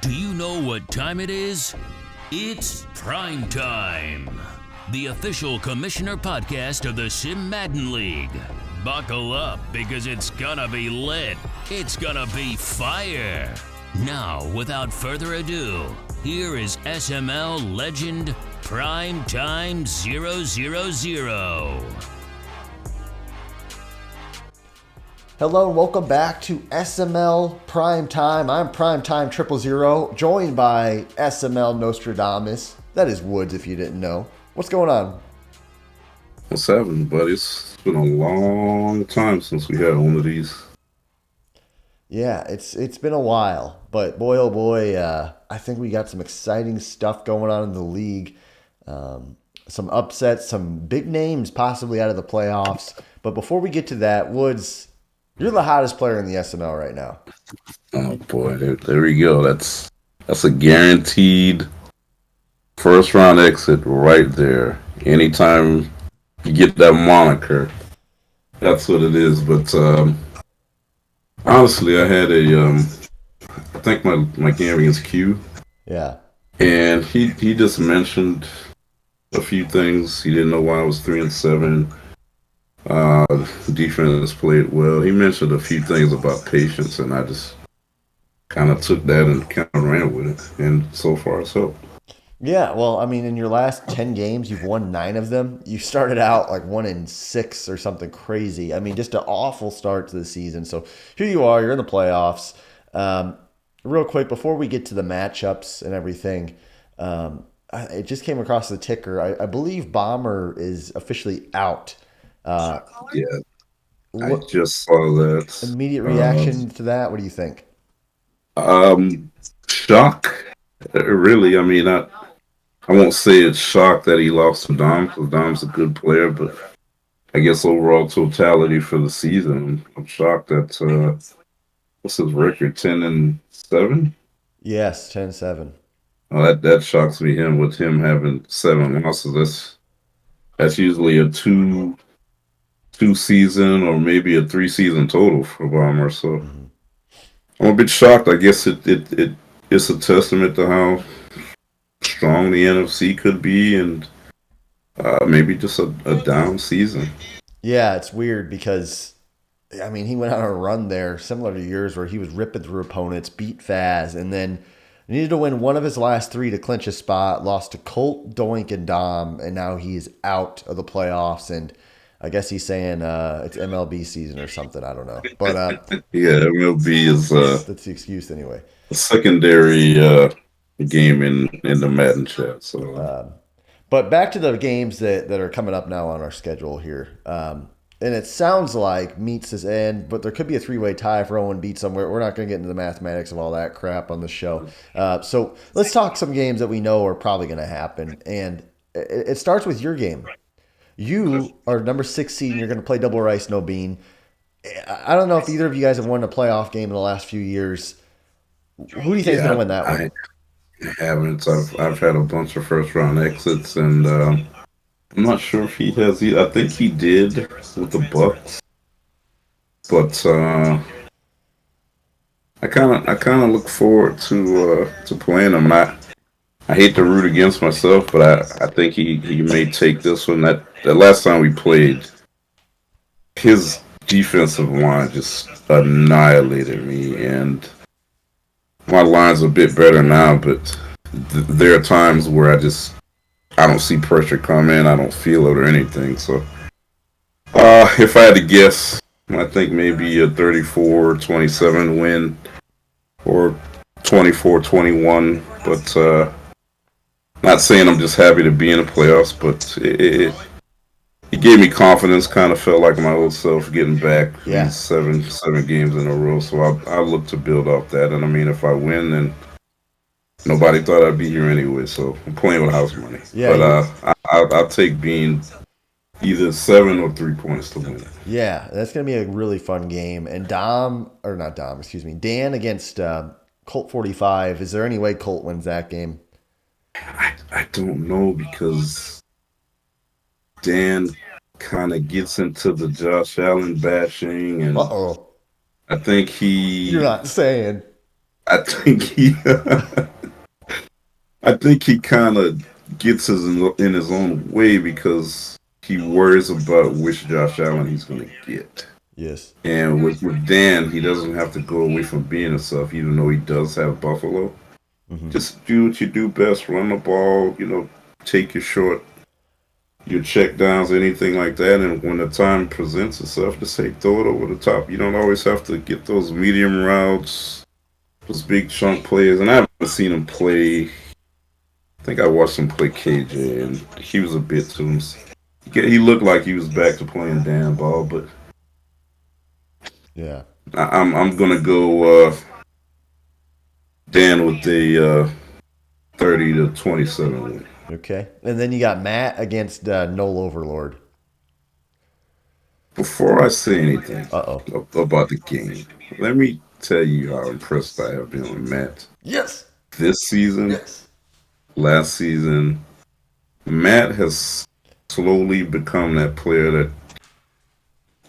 Do you know what time it is? It's Prime Time, the official commissioner podcast of the Sim Madden League. Buckle up because it's gonna be lit. It's gonna be fire. Now, without further ado, here is SML legend PrimeTime 000. Hello and welcome back to SML PrimeTime. I'm PrimeTime 000, joined by SML Nostradamus. That is Woods, if you didn't know. What's going on? What's happening, buddy? It's been a long time since we had one of these. Yeah, it's been a while, but boy oh boy, I think we got some exciting stuff going on in the league. Some upsets, some big names possibly out of the playoffs. But before we get to that, Woods, you're the hottest player in the SML right now. Oh boy, there we go. That's a guaranteed first round exit right there. Anytime you get that moniker, that's what it is. But honestly, I had I think my game against Q, Yeah. and he just mentioned a few things. He didn't know why I was 3-7. Defense played well. He mentioned a few things about patience, and I just kind of took that and kind of ran with it. And so far, so. Yeah, well, I mean, in your last 10 games, you've won 9 of them. You started out like 1-6 or something crazy. I mean, just an awful start to the season. So here you are, you're in the playoffs. Real quick, before we get to the matchups and everything, it just came across the ticker. I believe Bomber is officially out. Yeah, I What just saw that. immediate reaction to that? What do you think? Shock. Really, I mean, I won't say it's shock that he lost to Dom because Dom's a good player, but I guess overall totality for the season, I'm shocked that what's his record, 10-7? Yes, 10-7. Oh, that shocks me. Him with him having 7 losses, that's usually a two season or maybe a 3 season total for Bomber. So I'm a bit shocked. I guess it's a testament to how strong the NFC could be, and maybe just a down season. Yeah, it's weird because, I mean, he went on a run there similar to yours where he was ripping through opponents, beat Faz, and then needed to win one of his last 3 to clinch a spot, lost to Colt, Doink, and Dom, and now he's out of the playoffs. And I guess he's saying it's MLB season or something. I don't know. But Yeah, MLB is that's the excuse anyway. a secondary game in the Madden chat. So But back to the games that are coming up now on our schedule here. And it sounds like meets his end, but there could be a 3-way tie if Rowan beats somewhere. We're not going to get into the mathematics of all that crap on the show. So let's talk some games that we know are probably going to happen. And it starts with your game. You are number 6 seed, and you're going to play double rice, no bean. I don't know if either of you guys have won a playoff game in the last few years. Who do you think is going to win that one? I haven't. I've had a bunch of first round exits, and I'm not sure if he has. I think he did with the Bucks, but I kind of look forward to playing him. I hate to root against myself, but I think he may take this one. That last time we played, his defensive line just annihilated me, and my line's a bit better now, but there are times where I don't see pressure come in, I don't feel it or anything. So if I had to guess, I think maybe a 34-27 win or 24-21, but not saying I'm just happy to be in the playoffs, but it gave me confidence. Kind of felt like my old self getting back these seven games in a row. So I look to build off that. And I mean, if I win, then nobody thought I'd be here anyway. So I'm playing with house money. Yeah, but I'll take being either 7 or 3 points to win. Yeah, that's going to be a really fun game. And Dan against Colt 45. Is there any way Colt wins that game? I don't know because Dan kind of gets into the Josh Allen bashing, and Uh-oh. I think You're not saying. I think he, I think he kind of gets in his own way because he worries about which Josh Allen he's going to get. Yes. And with Dan, he doesn't have to go away from being himself, even though he does have Buffalo. Mm-hmm. Just do what you do best: run the ball, take your check downs, anything like that. And when the time presents itself, just say throw it over the top. You don't always have to get those medium routes, those big chunk plays. And I haven't seen him play. I think I watched him play KJ, and he was a bit too. He looked like he was back to playing damn ball, but Yeah. I'm gonna go Dan with the 30-27 win. Okay. And then you got Matt against Noel Overlord. Before I say anything Uh-oh. about the game, let me tell you how impressed I have been with Matt. Yes. This season, Yes. last season, Matt has slowly become that player that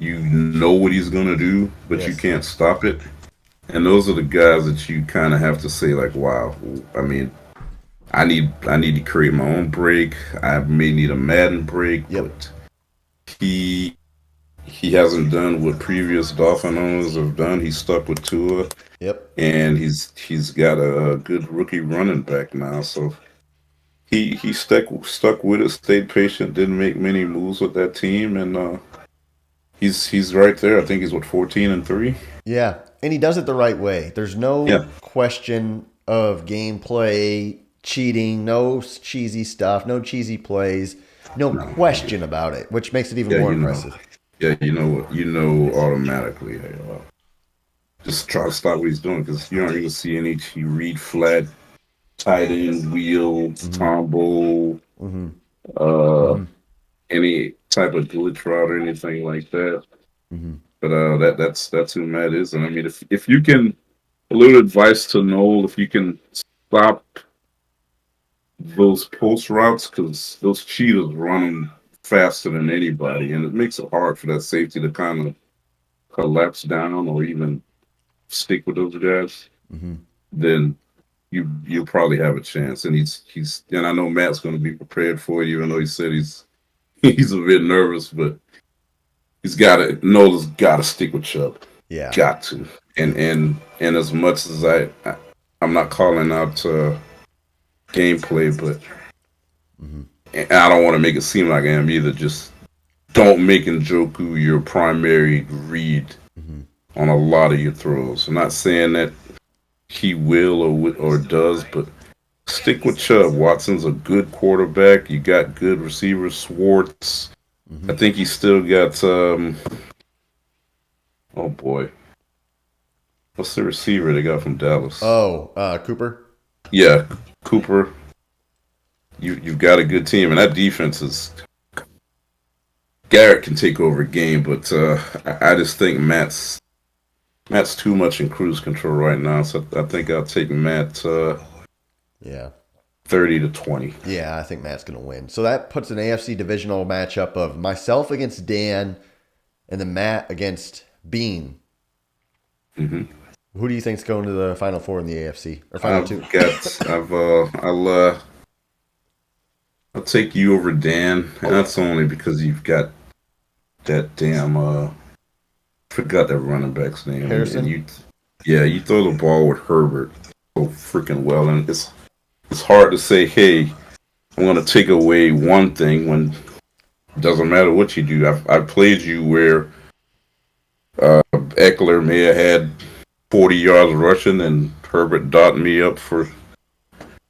you know what he's gonna do, but you Yes. can't stop it. And those are the guys that you kind of have to say like, wow. I mean, I need to create my own break. I may need a Madden break, Yep. but he hasn't done what previous Dolphin owners have done. He's stuck with Tua, Yep. and he's got a good rookie running back now. So he stuck with it, stayed patient, didn't make many moves with that team, and he's right there. I think he's 14-3. Yeah. And he does it the right way. There's no Yeah, question of gameplay, cheating, no cheesy stuff, no cheesy plays, no no, question about it, which makes it even yeah, more impressive. automatically. Hey, just try to stop what he's doing because you aren't going to see any read flat, tight end wheel, Mm-hmm. combo, Mm-hmm. uh, Mm-hmm. any type of glitch route or anything like that. Mm-hmm. But that's who Matt is, and I mean, if you can, a little advice to Noel, if you can stop those post routes because those cheaters run them faster than anybody, and it makes it hard for that safety to kind of collapse down or even stick with those guys. Mm-hmm. Then you'll probably have a chance. And he's and I know Matt's going to be prepared for you, even though he said he's he's a bit nervous, but he's got to Nola's got to stick with Chubb, Yeah. got to. And as much as I'm not calling out gameplay, but Mm-hmm. and I don't want to make it seem like I am either. Just don't make Njoku your primary read Mm-hmm. on a lot of your throws. I'm not saying that he will or does, but stick with Chubb. Watson's a good quarterback. You got good receivers. Swartz. Mm-hmm. I think he still got. Oh boy, what's the receiver they got from Dallas? Oh, Cooper. Yeah, Cooper. You've got a good team, and that defense is. Garrett can take over a game, but I just think Matt's too much in cruise control right now. So I think I'll take Matt Yeah. 30-20. Yeah, I think Matt's going to win. So that puts an AFC divisional matchup of myself against Dan and then Matt against Bean. Mm-hmm. Who do you think's going to the Final Four in the AFC? Or Final Two? I'll take you over Dan, and that's only because you've got that damn forgot that running back's name. Harrison? You throw the ball with Herbert so freaking well, and it's hard to say, hey, I'm gonna take away one thing when it doesn't matter what you do. I've played you where Eckler may have had 40 yards rushing, and Herbert dotted me up for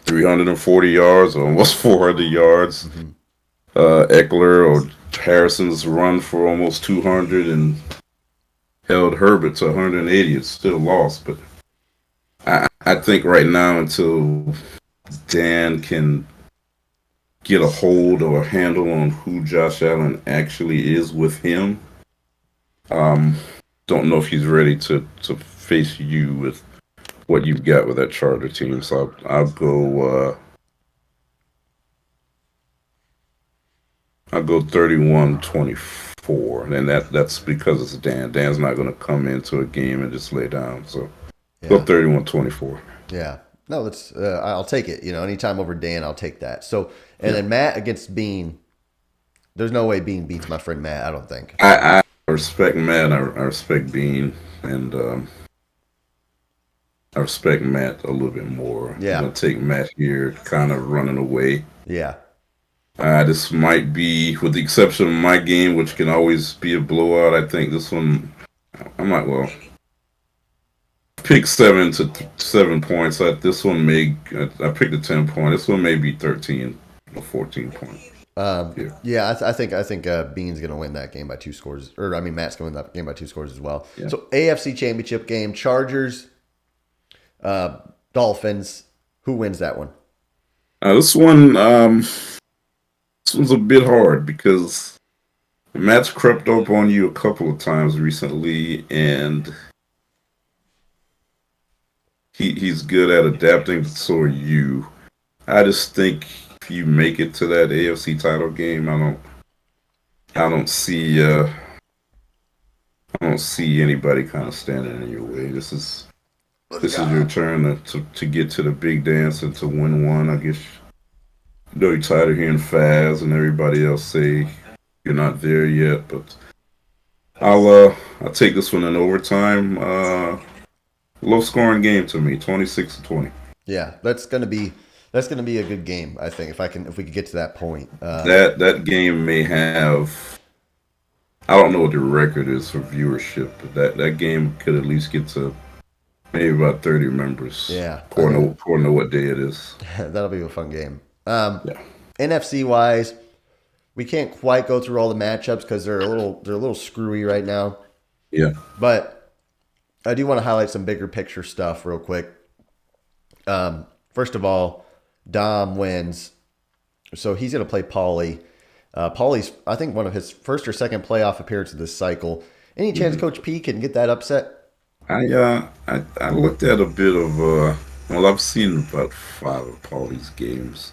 340 yards, or almost 400 yards. Mm-hmm. Eckler or Harrison's run for almost 200 and held Herbert to 180. It's still lost, but I think right now until Dan can get a hold or a handle on who Josh Allen actually is with him, don't know if he's ready to face you with what you've got with that Charter team. So I'll go. I'll go 31-24, and that's because it's Dan. Dan's not going to come into a game and just lay down. So Go Yeah. 31-24. Yeah. No, that's I'll take it. Anytime over Dan, I'll take that. So, and Yeah. then Matt against Bean. There's no way Bean beats my friend Matt. I don't think. I respect Matt. I respect Bean, and I respect Matt a little bit more. I'm Yeah. gonna take Matt here, kind of running away. Yeah. This might be, with the exception of my game, which can always be a blowout. I think this one, I might well pick 7 to 7 points. This one may, I picked a 10 point. This one may be 13 or 14 point. Yeah, Yeah. I think Bean's gonna win that game by 2 scores, or I mean Matt's gonna win that game by 2 scores as well. yeah. So AFC Championship game: Chargers, Dolphins. Who wins that one? This one's a bit hard because Matt's crept up on you a couple of times recently, and he's good at adapting. So are you. I just think if you make it to that AFC title game, I don't see anybody kind of standing in your way. This is your turn to get to the big dance and to win one. I guess you're tired of hearing Faz and everybody else say you're not there yet, but I'll take this one in overtime. Low scoring game to me, 26-20. Yeah, that's gonna be a good game. I think if we could get to that point. That game may have, I don't know what the record is for viewership, but that game could at least get to maybe about 30 members. Yeah, According to what day it is. that'll be a fun game. Yeah. NFC wise, we can't quite go through all the matchups because they're a little screwy right now. Yeah. But I do want to highlight some bigger picture stuff real quick. First of all, Dom wins, so he's going to play Paulie. Paulie's, I think, one of his first or second playoff appearances this cycle. Any chance Coach P can get that upset? I looked at a bit of well, I've seen about 5 of Paulie's games,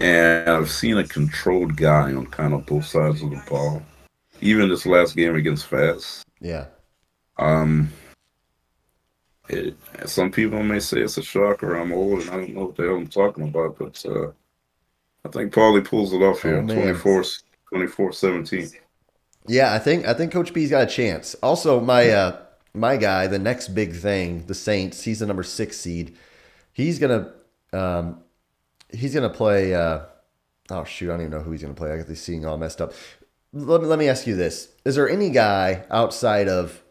and I've seen a controlled guy on kind of both sides of the ball. Even this last game against Fast. Yeah. Um, some people may say it's a shocker. I'm old and I don't know what the hell I'm talking about, but I think Paulie pulls it off here. Oh, man. 24-17. Yeah, I think Coach B's got a chance. Also, my guy, the next big thing, the Saints. He's the number 6 seed. He's gonna play. Oh shoot, I don't even know who he's gonna play. I got these seeing all messed up. Let me ask you this: is there any guy outside of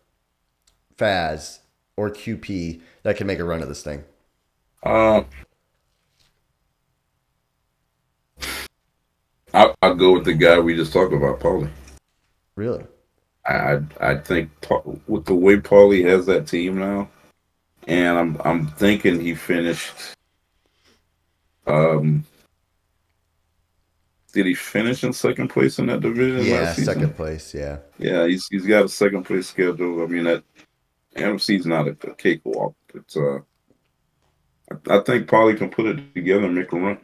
Faz or QP that can make a run of this thing? I'll go with the guy we just talked about, Paulie. Really? I think with the way Paulie has that team now, and I'm thinking he finished. Did he finish in second place in that division Yeah, last season? second place. Yeah. Yeah, he's got a second place schedule. I mean, that NFC's not a cakewalk, but I think Paulie can put it together and make a run.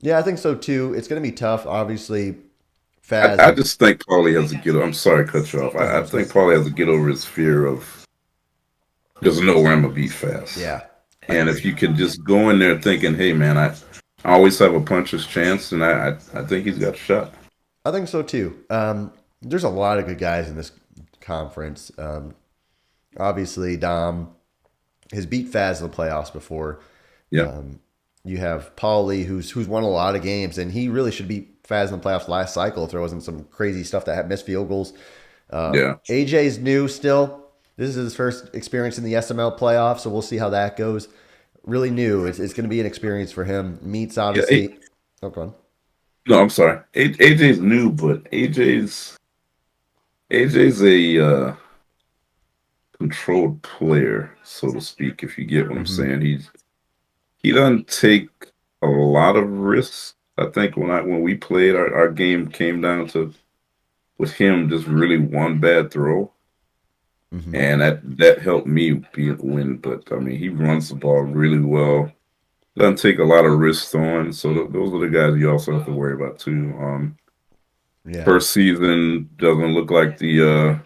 Yeah, I think so too. It's going to be tough. Obviously, I Faz. just think Paulie has to get. I'm sorry to cut you off. I think Paulie has to get over his fear of there's nowhere I'm gonna beat fast. Yeah. And if you can just go in there thinking, hey man, I always have a puncher's chance, and I think he's got a shot. I think so too. There's a lot of good guys in this conference. Obviously, Dom has beat Faz in the playoffs before. Yeah. You have Paulie, who's won a lot of games, and he really should beat Faz in the playoffs last cycle if there wasn't some crazy stuff that had missed field goals. Yeah. AJ's new still. This is his first experience in the SML playoffs, so we'll see how that goes. Really new. It's going to be an experience for him. Meets obviously. Oh, go on. No, I'm sorry. AJ's new, but AJ's a controlled player, so to speak. If you get what I'm saying, he doesn't take a lot of risks. I think when we played, our game came down to with him just really one bad throw, and that helped me win. But I mean, he runs the ball really well. Doesn't take a lot of risks throwing, so those are the guys you also have to worry about too. Yeah. First season doesn't look like the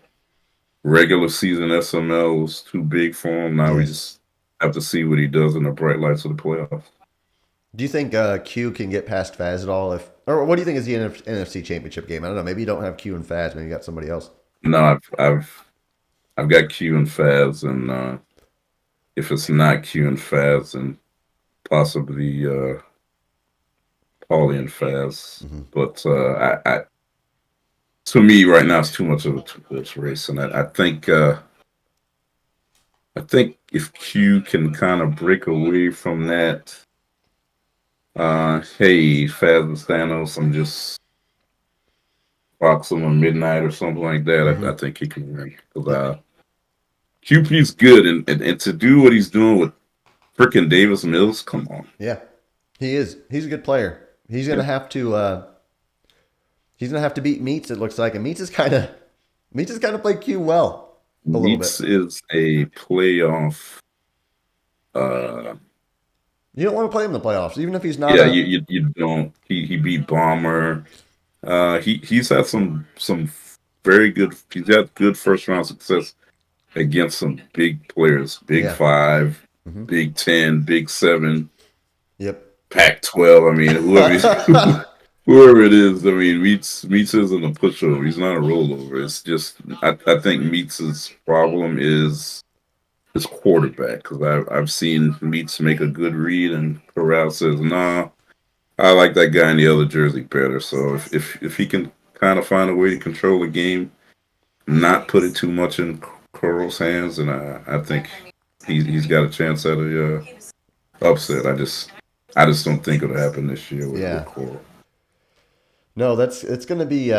regular season SML was too big for him. Now Yes. have to see what he does in the bright lights of the playoffs. Do you think Q can get past Faz at all? Or what do you think is the NFC Championship game? I don't know. Maybe you don't have Q and Faz. Maybe you got somebody else. No, I've got Q and Faz, and if it's not Q and Faz, then possibly Paulie and Faz. Mm-hmm. But to me right now, it's too much of a two-horse race, and I think if Q can kind of break away from that, hey, Faz and Thanos, I'm just box them on midnight or something like that. Mm-hmm. I think he can win because QP's good, and to do what he's doing with freaking Davis Mills, come on. Yeah, he is. He's a good player. He's gonna have to. He's gonna have to beat Meats. It looks like, and Meats is kind of played Q well a little bit. Meats is a playoff. You don't want to play him in the playoffs, even if he's not. Yeah, you don't. He beat Bomber. He's had some very good. He's had good first round success against some big players, Big Yeah. 5, Mhm. Big 10, Big 7, Yep. Pac-12. I mean, whoever it is. I mean, Meats isn't a pushover. He's not a rollover. It's just I think Meats' problem is his quarterback, because I've seen Meats make a good read and Corral says, nah, I like that guy in the other jersey better. So if he can kind of find a way to control the game, not put it too much in Corral's hands, and I think he's got a chance at a upset. I just don't think it'll happen this year with Coral. No, it's going to be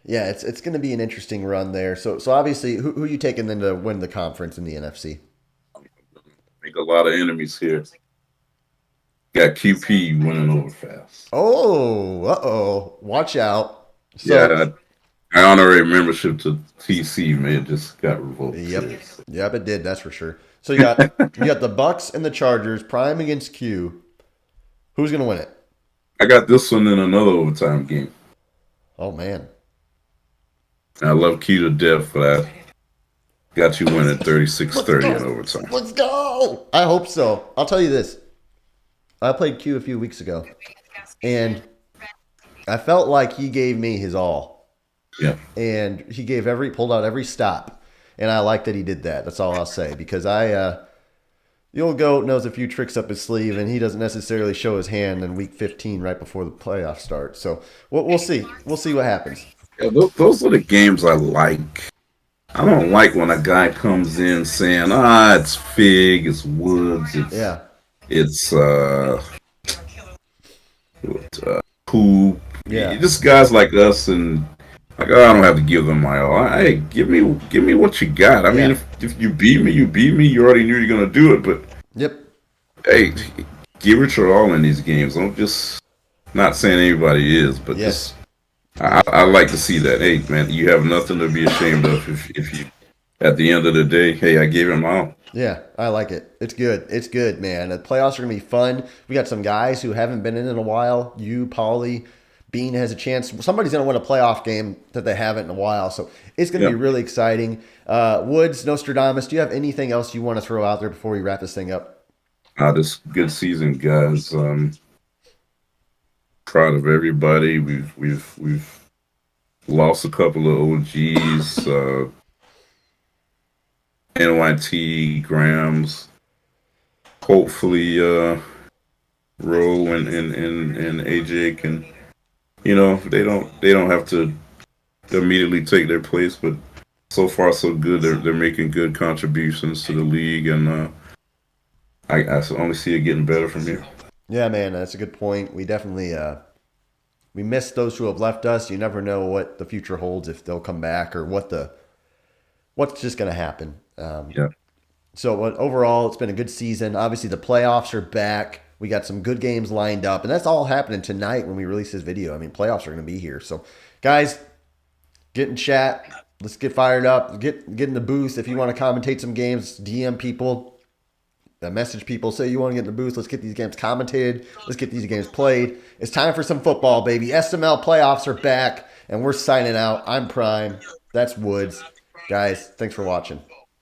it's going to be an interesting run there. So obviously, who you taking then to win the conference in the NFC? Make a lot of enemies here. Got QP winning over Fast. Oh, watch out. So, yeah, our honorary membership to TC, man, just got revoked. Yep, it did. That's for sure. So you got the Bucks and the Chargers, Prime against Q. Who's going to win it? I got this one in another overtime game. Oh man, I love Q to death, but I got you winning 36-30 in overtime. Let's go. I hope so. I'll tell you this. I played Q a few weeks ago, and I felt like he gave me his all. Yeah. And he pulled out every stop, and I like that he did that. That's all I'll say, because the old GOAT knows a few tricks up his sleeve, and he doesn't necessarily show his hand in week 15 right before the playoffs start. So we'll see. We'll see what happens. Yeah, those are the games I like. I don't like when a guy comes in saying, it's Fig, it's Woods, it's Poop. Yeah. Just guys like us, and like, I don't have to give them my all. Hey, give me what you got. I mean, if you beat me, you beat me. You already knew you're gonna do it, but hey, give it your all in these games. Don't just, not saying anybody is, but just I like to see that. Hey, man, you have nothing to be ashamed of if you, at the end of the day, hey, I gave him all. Yeah, I like it. It's good. It's good, man. The playoffs are going to be fun. We got some guys who haven't been in a while. You, Paulie, Bean has a chance. Somebody's going to win a playoff game that they haven't in a while. So it's going to be really exciting. Woods, Nostradamus, do you have anything else you want to throw out there before we wrap this thing up? This good season, guys. Proud of everybody. We've lost a couple of OGs. NYT, Grams. Hopefully, Ro and AJ can, they don't have to immediately take their place, but so far so good. They're making good contributions to the league, and I only see it getting better from here. Yeah, man, that's a good point. We definitely we miss those who have left us. You never know what the future holds, if they'll come back, or what's just going to happen. So overall, it's been a good season. Obviously, the playoffs are back. We got some good games lined up, and that's all happening tonight when we release this video. I mean, playoffs are going to be here. So, guys, get in chat. Let's get fired up. Get in the booth. If you want to commentate some games, DM people. Message people, say you want to get in the booth. Let's get these games commentated. Let's get these games played. It's time for some football, baby. SML playoffs are back, and we're signing out. I'm Prime. That's Woods. Guys, thanks for watching.